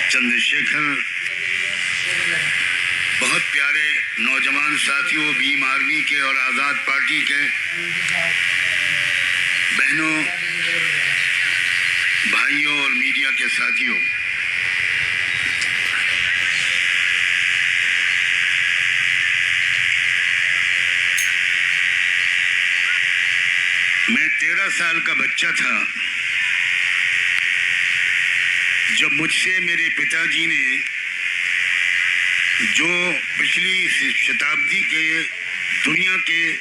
चंद्रशेखर बहुत प्यारे नौजवान साथियों, भीम आर्मी के और आज़ाद पार्टी के बहनों, भाइयों और मीडिया के साथियों, मैं 13 साल का बच्चा था जब मुझसे मेरे पिताजी ने जो पिछली शताब्दी के दुनिया के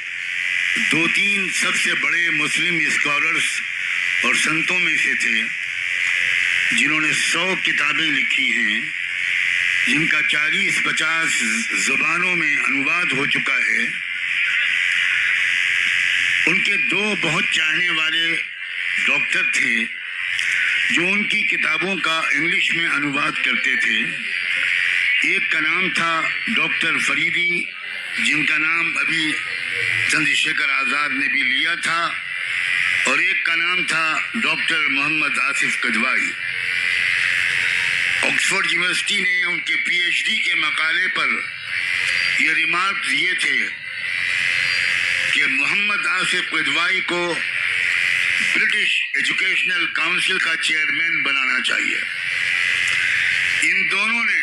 2-3 सबसे बड़े मुस्लिम स्कॉलर्स और संतों में से थे, जिन्होंने 100 किताबें लिखी हैं, जिनका 40-50 ज़ुबानों में अनुवाद हो चुका है, उनके 2 बहुत चाहने वाले डॉक्टर थे जो उनकी किताबों का इंग्लिश में अनुवाद करते थे। एक का नाम था डॉक्टर फरीदी, जिनका नाम अभी चंद्रशेखर आज़ाद ने भी लिया था, और एक का नाम था doctor Mohammad Asif Kidwai. Oxford university ने उनके पीएचडी के मकाले पर ये रिमार्क दिए थे कि मोहम्मद आसिफ कदवाई को ब्रिटिश एजुकेशनल काउंसिल का चेयरमैन बनाना चाहिए। इन दोनों ने,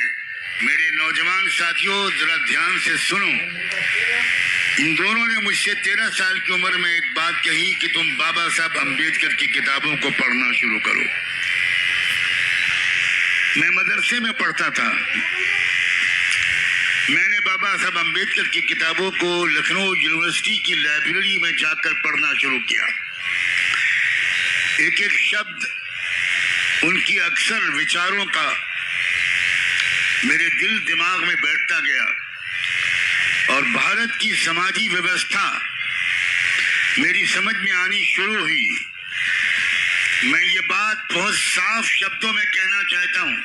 मेरे नौजवान साथियों जरा ध्यान से सुनो, इन दोनों ने मुझसे 13 साल की उम्र में एक बात कही कि तुम बाबा साहब अम्बेडकर की किताबों को पढ़ना शुरू करो। मैं मदरसे में पढ़ता था। मैंने बाबा साहब अम्बेडकर की किताबों को लखनऊ यूनिवर्सिटी की लाइब्रेरी में जाकर पढ़ना शुरू किया। एक एक शब्द उनकी अक्सर विचारों का मेरे दिल दिमाग में बैठता गया, और भारत की समाजी व्यवस्था मेरी समझ में आनी शुरू हुई। मैं ये बात बहुत साफ शब्दों में कहना चाहता हूँ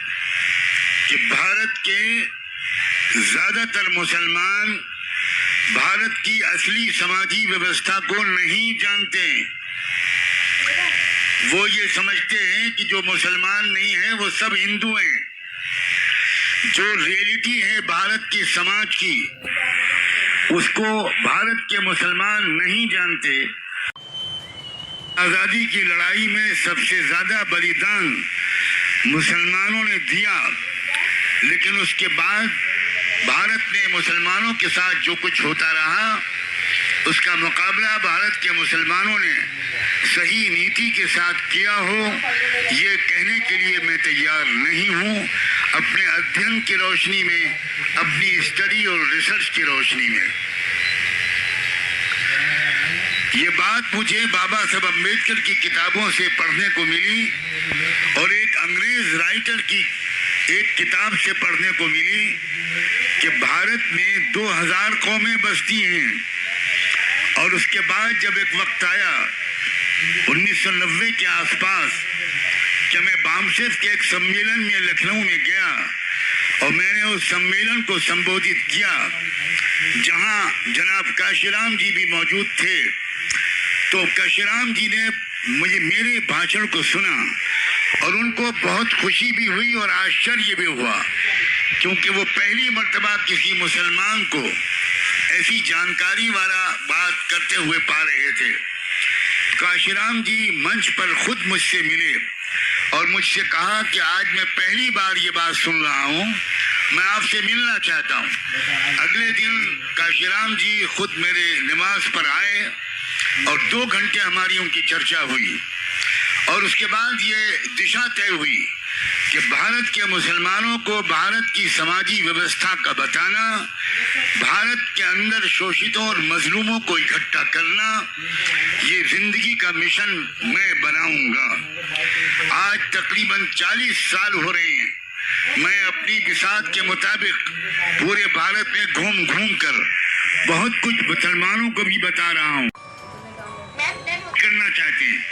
कि भारत के ज्यादातर मुसलमान भारत की असली समाजी व्यवस्था को नहीं जानते। वो ये समझते हैं कि जो मुसलमान नहीं है वो सब हिंदू हैं। जो रियलिटी है भारत की समाज की, उसको भारत के मुसलमान नहीं जानते। आज़ादी की लड़ाई में सबसे ज्यादा बलिदान मुसलमानों ने दिया, लेकिन उसके बाद भारत में मुसलमानों के साथ जो कुछ होता रहा, उसका मुकाबला भारत के मुसलमानों ने सही नीति के साथ किया हो, ये कहने के लिए मैं तैयार नहीं हूँ। अपने अध्ययन की रोशनी में, अपनी स्टडी और रिसर्च की रोशनी में, ये बात मुझे बाबा साहब अम्बेडकर की किताबों से पढ़ने को मिली, और एक अंग्रेज राइटर की एक किताब से पढ़ने को मिली कि भारत में 2000 कौमें बसती हैं। और उसके बाद जब एक वक्त आया 1990 के आसपास कि मैं बामसेफ के एक सम्मेलन में लखनऊ में गया, और मैंने उस सम्मेलन को संबोधित किया, जहां जनाब काशीराम जी भी मौजूद थे। तो काशीराम जी ने मेरे भाषण को सुना, और उनको बहुत खुशी भी हुई और आश्चर्य भी हुआ, क्योंकि वो पहली मर्तबा किसी मुसलमान को ऐसी जानकारी वाला बात करते हुए पा रहे थे। काशीराम जी मंच पर खुद मुझसे मिले और मुझसे कहा कि आज मैं पहली बार ये बात सुन रहा हूँ, मैं आपसे मिलना चाहता हूँ। अगले दिन काशीराम जी खुद मेरे निवास पर आए और 2 घंटे हमारी उनकी चर्चा हुई, और उसके बाद ये दिशा तय हुई कि भारत के मुसलमानों को भारत की समाजी व्यवस्था का बताना, भारत के अंदर शोषितों और मजलूमों को इकट्ठा करना, ये जिंदगी का मिशन मैं बनाऊंगा। आज तकरीबन 40 साल हो रहे हैं, मैं अपनी बिसात के मुताबिक पूरे भारत में घूम घूम कर बहुत कुछ मुसलमानों को भी बता रहा हूँ। करना चाहते हैं